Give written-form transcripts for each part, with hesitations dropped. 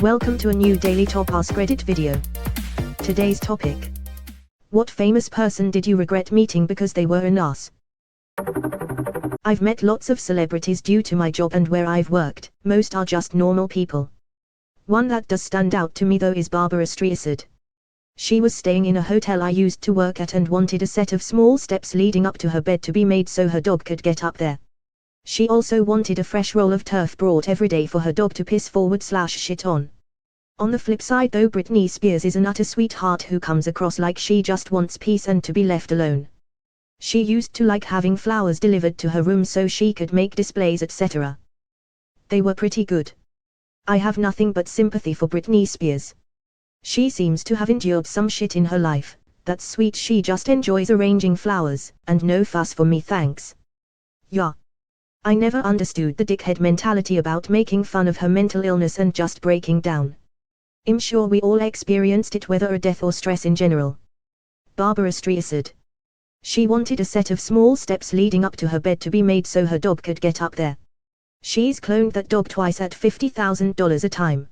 Welcome to a new Daily Top Askreddit video. Today's topic: what famous person did you regret meeting because they were an ass? I've met lots of celebrities due to my job and where I've worked. Most are just normal people. One that does stand out to me though is Barbara Streisand. She was staying in a hotel I used to work at and wanted a set of small steps leading up to her bed to be made so her dog could get up there. She also wanted a fresh roll of turf brought every day for her dog to piss /shit on. On the flip side though, Britney Spears is an utter sweetheart who comes across like she just wants peace and to be left alone. She used to like having flowers delivered to her room so she could make displays, etc. They were pretty good. I have nothing but sympathy for Britney Spears. She seems to have endured some shit in her life. That's sweet. She just enjoys arranging flowers, and no fuss for me, thanks. Yeah. I never understood the dickhead mentality about making fun of her mental illness and just breaking down. I'm sure we all experienced it, whether a death or stress in general. Barbara Streisand. She wanted a set of small steps leading up to her bed to be made so her dog could get up there. She's cloned that dog twice at $50,000 a time.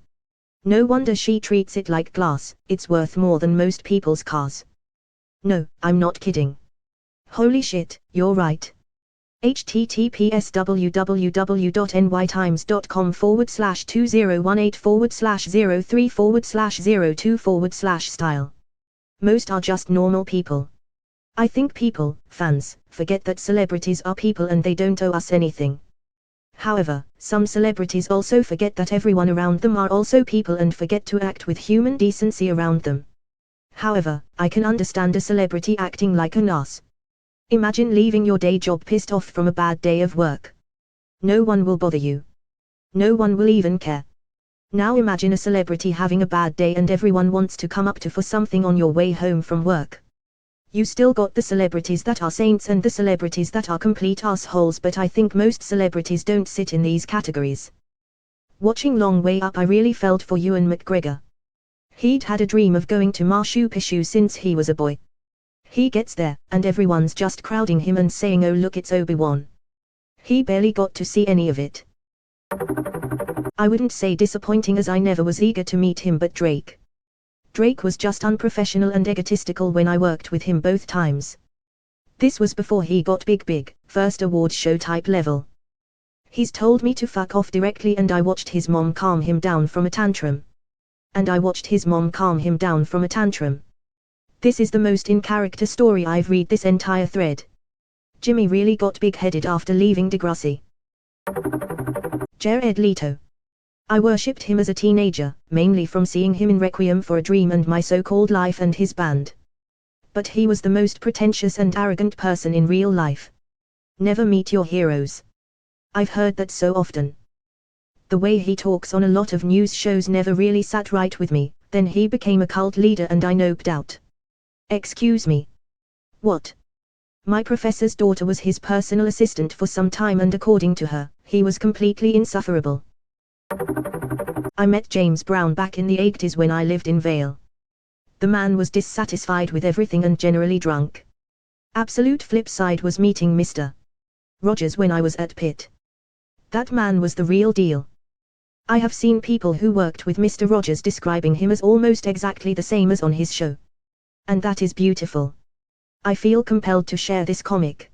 No wonder she treats it like glass. It's worth more than most people's cars. No, I'm not kidding. Holy shit, you're right. https://nytimes.com/2018/03/02/style. Most are just normal people. I think people, fans, forget that celebrities are people and they don't owe us anything. However, some celebrities also forget that everyone around them are also people and forget to act with human decency around them. However, I can understand a celebrity acting like an ass. Imagine leaving your day job pissed off from a bad day of work. No one will bother you. No one will even care. Now imagine a celebrity having a bad day and everyone wants to come up to for something on your way home from work. You still got the celebrities that are saints and the celebrities that are complete assholes, but I think most celebrities don't sit in these categories. Watching Long Way Up, I really felt for Ewan McGregor. He'd had a dream of going to Machu Picchu since he was a boy. He gets there, and everyone's just crowding him and saying, "Oh look, it's Obi-Wan." He barely got to see any of it. I wouldn't say disappointing as I never was eager to meet him, but Drake was just unprofessional and egotistical when I worked with him both times. This was before he got big, first awards show type level. He's told me to fuck off directly and I watched his mom calm him down from a tantrum. This is the most in-character story I've read this entire thread. Jimmy really got big-headed after leaving Degrassi. Jared Leto. I worshipped him as a teenager, mainly from seeing him in Requiem for a Dream and My So-Called Life and his band. But he was the most pretentious and arrogant person in real life. Never meet your heroes. I've heard that so often. The way he talks on a lot of news shows never really sat right with me. Then he became a cult leader and I noped out. Excuse me. What? My professor's daughter was his personal assistant for some time and according to her, he was completely insufferable. I met James Brown back in the 80s when I lived in Vale. The man was dissatisfied with everything and generally drunk. Absolute flip side was meeting Mr. Rogers when I was at Pitt. That man was the real deal. I have seen people who worked with Mr. Rogers describing him as almost exactly the same as on his show. And that is beautiful. I feel compelled to share this comic.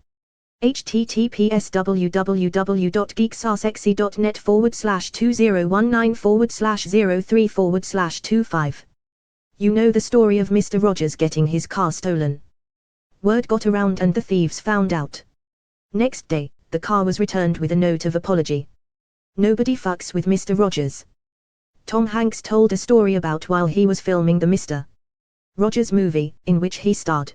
https://2019/2019/03/25. You know the story of Mr. Rogers getting his car stolen. Word got around and the thieves found out. Next day, the car was returned with a note of apology. Nobody fucks with Mr. Rogers. Tom Hanks told a story about while he was filming the Mr. Rogers movie, in which he starred.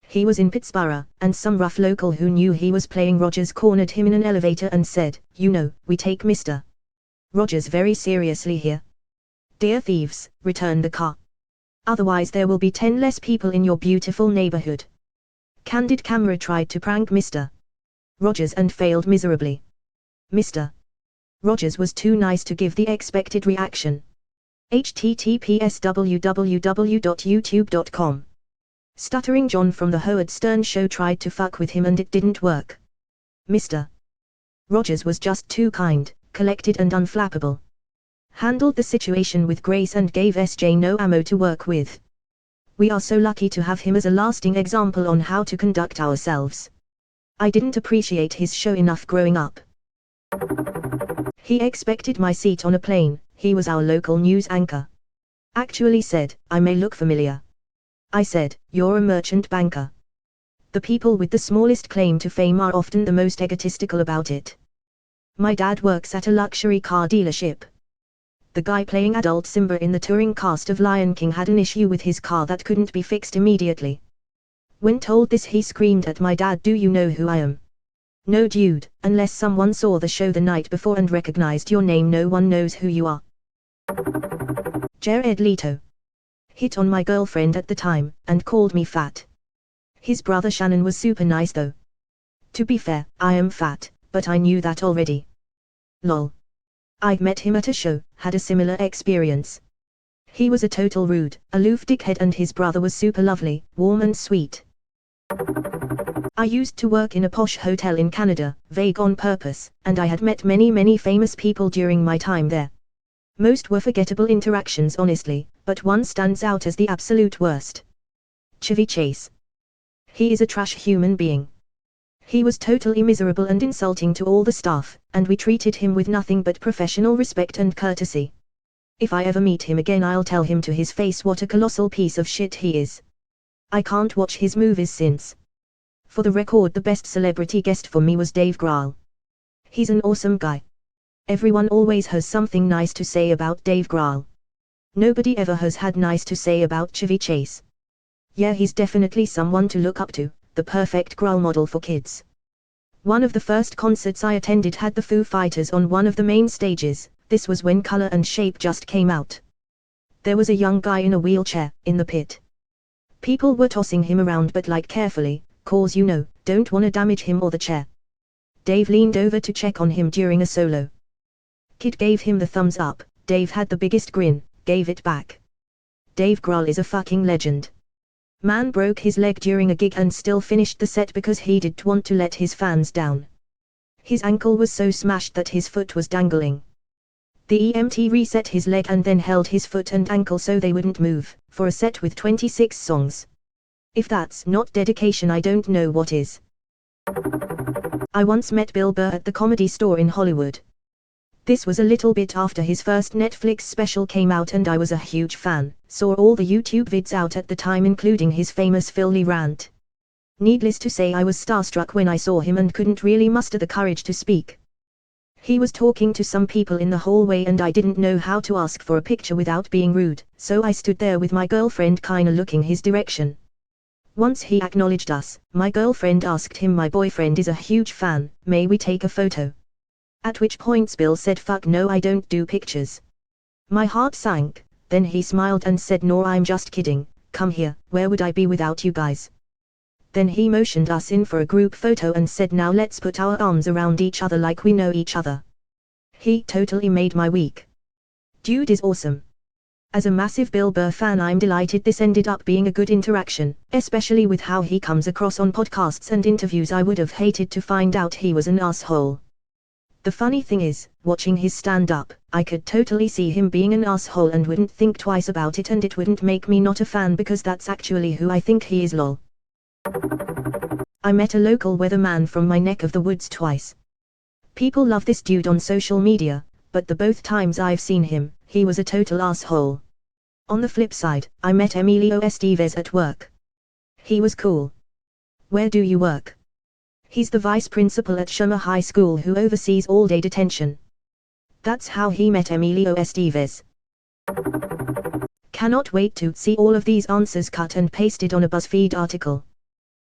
He was in Pittsburgh, and some rough local who knew he was playing Rogers cornered him in an elevator and said, "You know, we take Mr. Rogers very seriously here. Dear thieves, return the car. Otherwise there will be 10 less people in your beautiful neighborhood." Candid Camera tried to prank Mr. Rogers and failed miserably. Mr. Rogers was too nice to give the expected reaction. https://www.youtube.com. Stuttering John from the Howard Stern Show tried to fuck with him and it didn't work. Mr. Rogers was just too kind, collected and unflappable. Handled the situation with grace and gave SJ no ammo to work with. We are so lucky to have him as a lasting example on how to conduct ourselves. I didn't appreciate his show enough growing up. He expected my seat on a plane. He was our local news anchor. Actually said, I may look familiar. I said, you're a merchant banker. The people with the smallest claim to fame are often the most egotistical about it. My dad works at a luxury car dealership. The guy playing adult Simba in the touring cast of Lion King had an issue with his car that couldn't be fixed immediately. When told this, he screamed at my dad, do you know who I am? No dude, unless someone saw the show the night before and recognized your name, no one knows who you are. Jared Leto hit on my girlfriend at the time, and called me fat. His brother Shannon was super nice though. To be fair, I am fat, but I knew that already. Lol. I've met him at a show, had a similar experience. He was a total rude, aloof dickhead, and his brother was super lovely, warm and sweet. I used to work in a posh hotel in Canada, vague on purpose, and I had met many famous people during my time there. Most were forgettable interactions honestly, but one stands out as the absolute worst. Chevy Chase. He is a trash human being. He was totally miserable and insulting to all the staff, and we treated him with nothing but professional respect and courtesy. If I ever meet him again, I'll tell him to his face what a colossal piece of shit he is. I can't watch his movies since. For the record, the best celebrity guest for me was Dave Grohl. He's an awesome guy. Everyone always has something nice to say about Dave Grohl. Nobody ever has had nice to say about Chevy Chase. Yeah, he's definitely someone to look up to, the perfect Grohl model for kids. One of the first concerts I attended had the Foo Fighters on one of the main stages. This was when Color and Shape just came out. There was a young guy in a wheelchair, in the pit. People were tossing him around, but like carefully, cause you know, don't wanna damage him or the chair. Dave leaned over to check on him during a solo. Kid gave him the thumbs up. Dave had the biggest grin, gave it back. Dave Grohl is a fucking legend. Man broke his leg during a gig and still finished the set because he didn't want to let his fans down. His ankle was so smashed that his foot was dangling. The EMT reset his leg and then held his foot and ankle so they wouldn't move, for a set with 26 songs. If that's not dedication, I don't know what is. I once met Bill Burr at the Comedy Store in Hollywood. This was a little bit after his first Netflix special came out and I was a huge fan, saw all the YouTube vids out at the time including his famous Phil Lee rant. Needless to say, I was starstruck when I saw him and couldn't really muster the courage to speak. He was talking to some people in the hallway and I didn't know how to ask for a picture without being rude, so I stood there with my girlfriend kinda looking his direction. Once he acknowledged us, my girlfriend asked him, my boyfriend is a huge fan, may we take a photo? At which point Bill said, fuck no, I don't do pictures. My heart sank, then he smiled and said, no, I'm just kidding, come here, where would I be without you guys? Then he motioned us in for a group photo and said, now let's put our arms around each other like we know each other. He totally made my week. Dude is awesome. As a massive Bill Burr fan, I'm delighted this ended up being a good interaction, especially with how he comes across on podcasts and interviews. I would have hated to find out he was an asshole. The funny thing is, watching his stand-up, I could totally see him being an asshole and wouldn't think twice about it, and it wouldn't make me not a fan because that's actually who I think he is. Lol. I met a local weatherman from my neck of the woods twice. People love this dude on social media, but the both times I've seen him, he was a total asshole. On the flip side, I met Emilio Estevez at work. He was cool. Where do you work? He's the vice principal at Shumer High School who oversees all-day detention. That's how he met Emilio Estevez. Cannot wait to see all of these answers cut and pasted on a BuzzFeed article.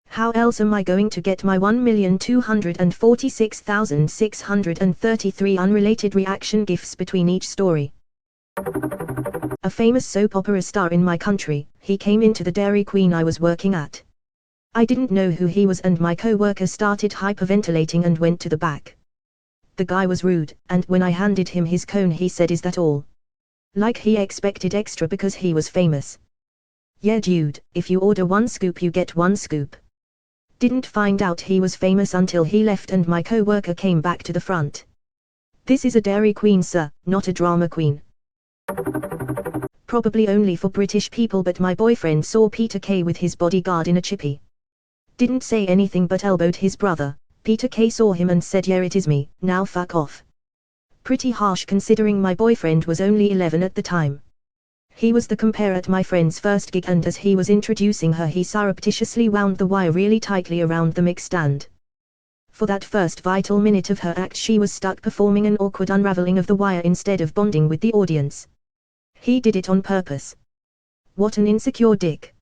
How else am I going to get my 1,246,633 unrelated reaction GIFs between each story? A famous soap opera star in my country, he came into the Dairy Queen I was working at. I didn't know who he was and my co-worker started hyperventilating and went to the back. The guy was rude, and when I handed him his cone he said, is that all? Like he expected extra because he was famous. Yeah dude, if you order one scoop you get one scoop. Didn't find out he was famous until he left and my co-worker came back to the front. This is a Dairy Queen sir, not a drama queen. Probably only for British people, but my boyfriend saw Peter K with his bodyguard in a chippy. Didn't say anything but elbowed his brother. Peter K saw him and said, "Yeah, it is me, now fuck off." Pretty harsh considering my boyfriend was only 11 at the time. He was the compere at my friend's first gig, and as he was introducing her he surreptitiously wound the wire really tightly around the mic stand. For that first vital minute of her act she was stuck performing an awkward unraveling of the wire instead of bonding with the audience. He did it on purpose. What an insecure dick.